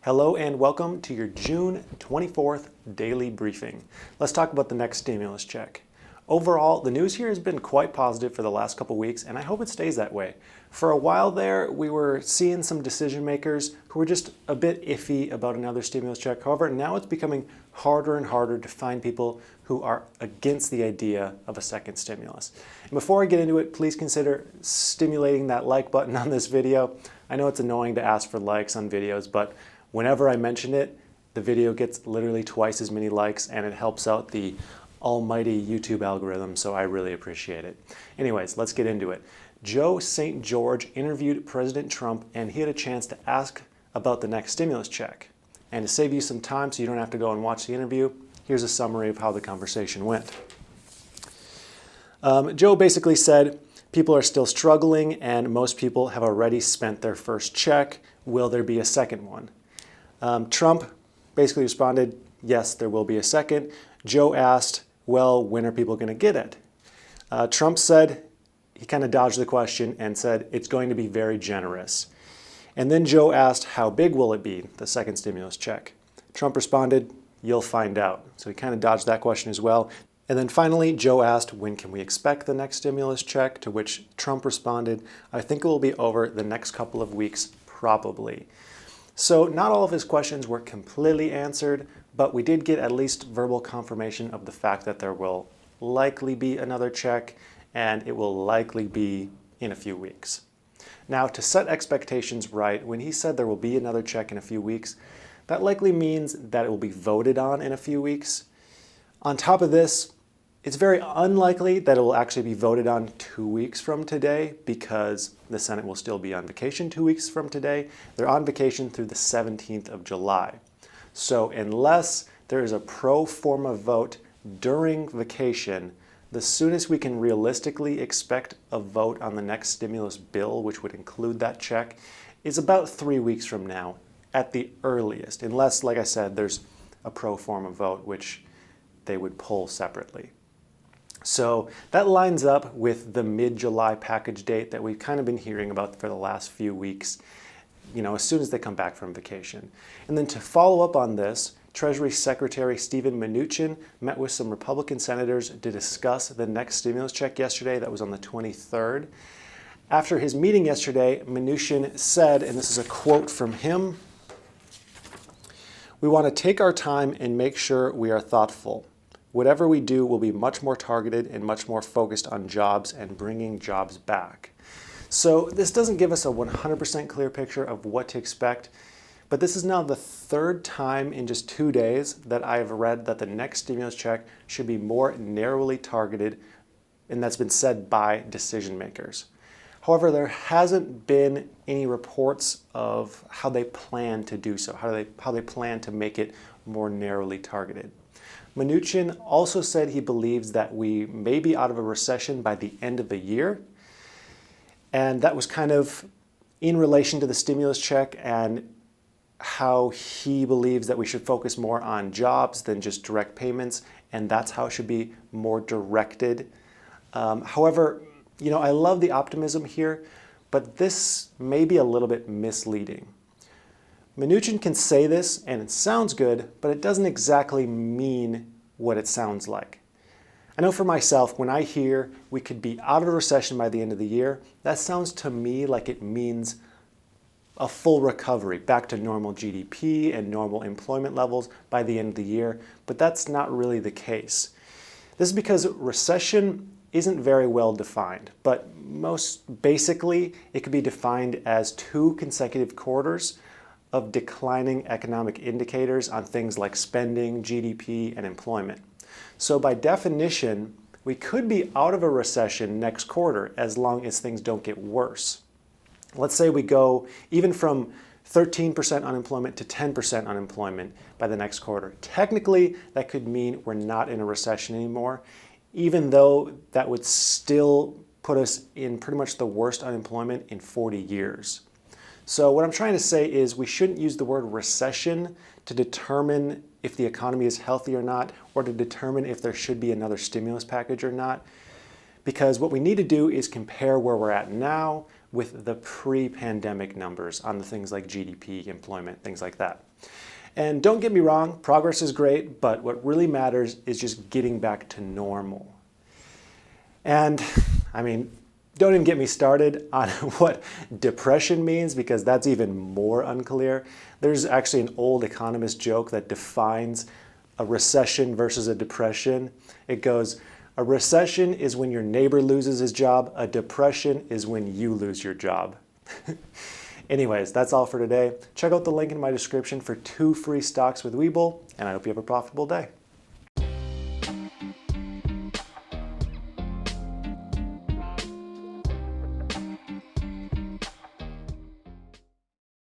Hello and welcome to your June 24th daily briefing. Let's talk about the next stimulus check. Overall, the news here has been quite positive for the last couple weeks, and I hope it stays that way. For a while there, we were seeing some decision makers who were just a bit iffy about another stimulus check. However, now it's becoming harder and harder to find people who are against the idea of a second stimulus. And before I get into it, please consider stimulating that like button on this video. I know it's annoying to ask for likes on videos, but whenever I mention it, the video gets literally twice as many likes, and it helps out the almighty YouTube algorithm, so I really appreciate it. Anyways, let's get into it. Joe St. George interviewed President Trump, and he had a chance to ask about the next stimulus check. And to save you some time so you don't have to go and watch the interview, here's a summary of how the conversation went. Joe basically said, people are still struggling, and most people have already spent their first check. Will there be a second one? Trump basically responded, yes, there will be a second. Joe asked, well, when are people going to get it? Trump said, he kind of dodged the question and said, it's going to be very generous. And then Joe asked, how big will it be, the second stimulus check? Trump responded, you'll find out. So he kind of dodged that question as well. And then finally, Joe asked, when can we expect the next stimulus check? To which Trump responded, I think it will be over the next couple of weeks, probably. So not all of his questions were completely answered, but we did get at least verbal confirmation of the fact that there will likely be another check, and it will likely be in a few weeks. Now, to set expectations right, when he said there will be another check in a few weeks, that likely means that it will be voted on in a few weeks. On top of this, it's very unlikely that it will actually be voted on 2 weeks from today because the Senate will still be on vacation 2 weeks from today. They're on vacation through the 17th of July. So unless there is a pro forma vote during vacation, the soonest we can realistically expect a vote on the next stimulus bill, which would include that check, is about 3 weeks from now at the earliest, unless, like I said, there's a pro forma vote, which they would pull separately. So that lines up with the mid-July package date that we've kind of been hearing about for the last few weeks, as soon as they come back from vacation. And then to follow up on this, Treasury Secretary Steven Mnuchin met with some Republican senators to discuss the next stimulus check yesterday. That was on the 23rd. After his meeting yesterday, Mnuchin said, and this is a quote from him, "We want to take our time and make sure we are thoughtful. Whatever we do will be much more targeted and much more focused on jobs and bringing jobs back." So this doesn't give us a 100% clear picture of what to expect, but this is now the third time in just 2 days that I have read that the next stimulus check should be more narrowly targeted, and that's been said by decision makers. However, there hasn't been any reports of how they plan to do so, how they plan to make it more narrowly targeted. Mnuchin also said he believes that we may be out of a recession by the end of the year. And that was kind of in relation to the stimulus check and how he believes that we should focus more on jobs than just direct payments. And that's how it should be more directed. However, I love the optimism here, but this may be a little bit misleading. Mnuchin can say this and it sounds good, but it doesn't exactly mean what it sounds like. I know for myself, when I hear we could be out of a recession by the end of the year, that sounds to me like it means a full recovery back to normal GDP and normal employment levels by the end of the year, but that's not really the case. This is because recession isn't very well defined, but most basically it could be defined as 2 consecutive quarters of declining economic indicators on things like spending, GDP, and employment. So by definition, we could be out of a recession next quarter as long as things don't get worse. Let's say we go even from 13% unemployment to 10% unemployment by the next quarter. Technically, that could mean we're not in a recession anymore, even though that would still put us in pretty much the worst unemployment in 40 years. So what I'm trying to say is we shouldn't use the word recession to determine if the economy is healthy or not, or to determine if there should be another stimulus package or not. Because what we need to do is compare where we're at now with the pre-pandemic numbers on the things like GDP, employment, things like that. And don't get me wrong, progress is great, but what really matters is just getting back to normal. And I mean, don't even get me started on what depression means, because that's even more unclear. There's actually an old economist joke that defines a recession versus a depression. It goes, a recession is when your neighbor loses his job. A depression is when you lose your job. Anyways, that's all for today. Check out the link in my description for 2 free stocks with Webull, and I hope you have a profitable day.